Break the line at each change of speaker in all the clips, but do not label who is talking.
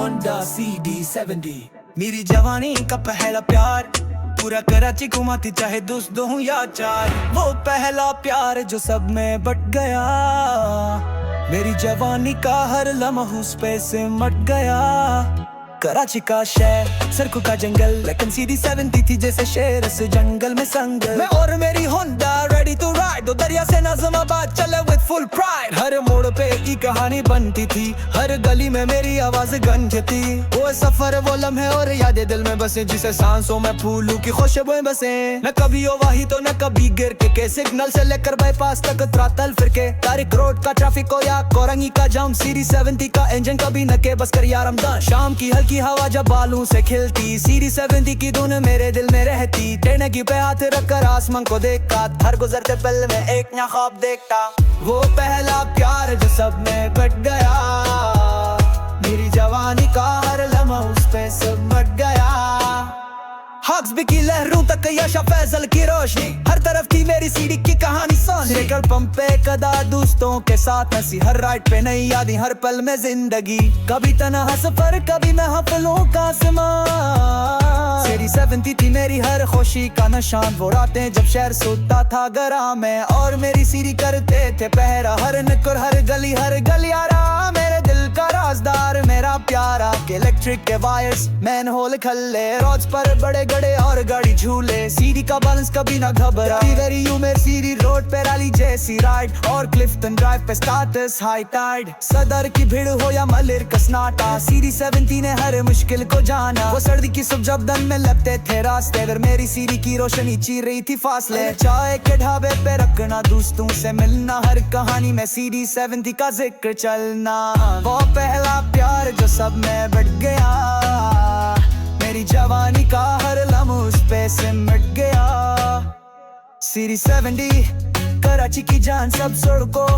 Honda CD70। मेरी जवानी का पहला प्यार, पूरा कराची घुमाती चाहे दोस्त दो हूँ या चार। वो पहला प्यार जो सब में बट गया, मेरी जवानी का हर लम्हा उस पे सिमट गया। कराची का शहर, सड़कों का जंगल, लेकिन CD70 थी जैसे शेर इस जंगल में संगल। मैं और मेरी होंडा रेडी टू राइड, दो दरिया से नाज़िमाबाद चले विद फुल प्राइड। हर मोड़ पे की कहानी बनती थी, हर गली में मेरी आवाज गूंजती। वो सफर, वो लम्हे और यादें दिल में बसे, जिसे सांसों में फूलों की खुशबुएं बसे। न कभी ओवाही तो न कभी गिर के सिग्नल से लेकर बाईपास तक त्रातल फिर के। तारिक रोड का ट्रैफिक हो या कोरंगी का जाम, CD70 का इंजन कभी न के बस कर यार हमदम। शाम की हल्की हवा जब बालों से खिलती, CD70 की धुन मेरे दिल में रहती। ट्रेन की पे हाथ रखकर आसमान को देखता, हर गुजरते पल में एक नया ख्वाब देखता। वो पहला प्यार जो सब में बट गया, मेरी जवानी का हर लम्हा उस पे सिमट गया। हक्स भी की लहरों तक यशा फैजल की रोशनी, हर तरफ थी मेरी सीडी की कहानी सोनी। लेकर पंप पे कदा दोस्तों के साथ हंसी, हर राइड पे नई यादें, हर पल में जिंदगी। कभी तन्हा सफर, कभी महफिलों का आसमान। CD70 थी मेरी हर खुशी का निशान, वो रातें जब शहर सोता था गरा में, और मेरी सीडी करते थे पहरा। हर नुक्कड़, हर गली आरा, मेरे दिल का राजदार मेरा प्यारा। के इलेक्ट्रिक के वायर्स, मैन होल खल्ले, रोड्स पर बड़े गड़े और गाड़ी झूले। सीडी का बैलेंस कभी ना घबरा, वेरी यू मेरी सीडी रोड पे रैली जैसी राइड, और क्लिफ्टन ड्राइव पे स्टार्टस हाई टाइड। सदर की भीड़ हो या मलिर का सन्नाटा, CD70 ने हर मुश्किल को जाना। वो सर्दी की सुबह जब दिन में लगते थे रास्ते, अगर मेरी सीडी की रोशनी चीर रही थी फासले। चाय के ढाबे पे रखना, दोस्तों से मिलना, हर कहानी में CD70 का जिक्र चलना। वो पहला प्यार जो सब में बट गया, मेरी जवानी का हर लम्हा उस पे सिमट गया। CD70 कराची की जान, सब सड़कों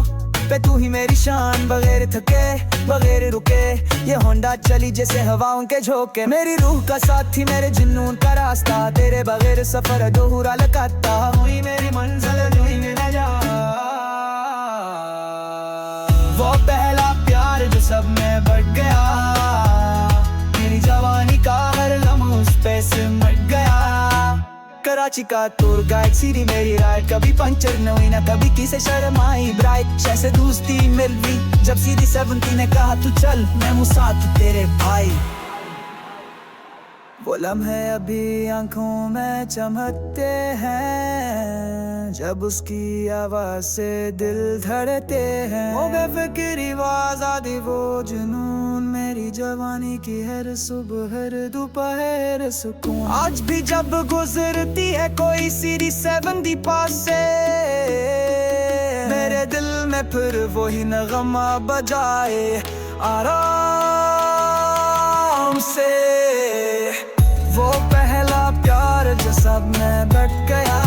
पे तू ही मेरी शान। बगैर थके, बगैर रुके, ये होंडा चली जैसे हवाओं के झोंके। मेरी रूह का साथी, मेरे जुनून का रास्ता, तेरे बगैर सफर अधूरा लगता। हुई मेरी मंजिल जो ही न जा। वो पहला प्यार जो सब में बट गया, मेरी जवानी का हर लम्हा उस पे सिमट गया। कराची का टूर गाइड, सीडी मेरी राइड, कभी पंचर न हुई, न कभी किसे शर्म आई। ब्राइट जैसे दोस्ती मिल गई, जब CD70 ने कहा तू चल, मैं हूँ साथ तेरे भाई। वो लम्हे अभी आंखों में चमकते हैं, जब उसकी आवाज से दिल धड़ते हैं। वो बेफिक्री, वो आजादी, वो जुनून, मेरी जवानी की हर सुबह, हर दोपहर सुकून। आज भी जब गुजरती है कोई CD70 पास से, मेरे दिल में फिर वही नगमा बजाए आराम से। वो पहला प्यार जो सब में बट गया,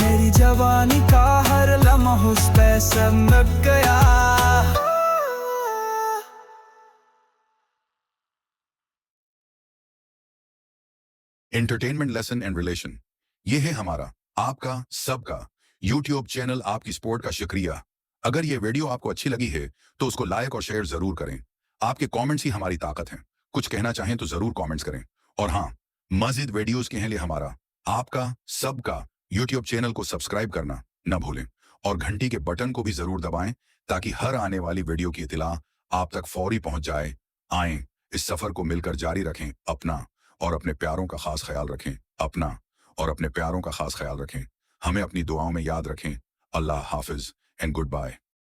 मेरी जवानी का हर लम्हा उस पे सिमट गया।
एंटरटेनमेंट लेसन एंड रिलेशन, ये है हमारा, आपका, सबका YouTube चैनल आपकी सपोर्ट का शुक्रिया। अगर ये वीडियो आपको अच्छी लगी है तो उसको लाइक और शेयर जरूर करें। आपके कमेंट्स ही हमारी ताकत हैं। कुछ कहना चाहें तो जरूर कमेंट्स करें। और हाँ, मजीद वीडियोस के लिए हमारा, आपका, सबका YouTube चैनल को सब्सक्राइब करना न भूलें, और घंटी के बटन को भी जरूर दबाएं, ताकि हर आने वाली वीडियो की इत्तला आप तक फौरी पहुंच जाए। आएं, इस सफर को मिलकर जारी रखें। अपना और अपने प्यारों का खास ख्याल रखें। अपना और अपने प्यारों का खास ख्याल रखें। हमें अपनी दुआओं में याद रखें। अल्लाह हाफिज एंड गुड बाय।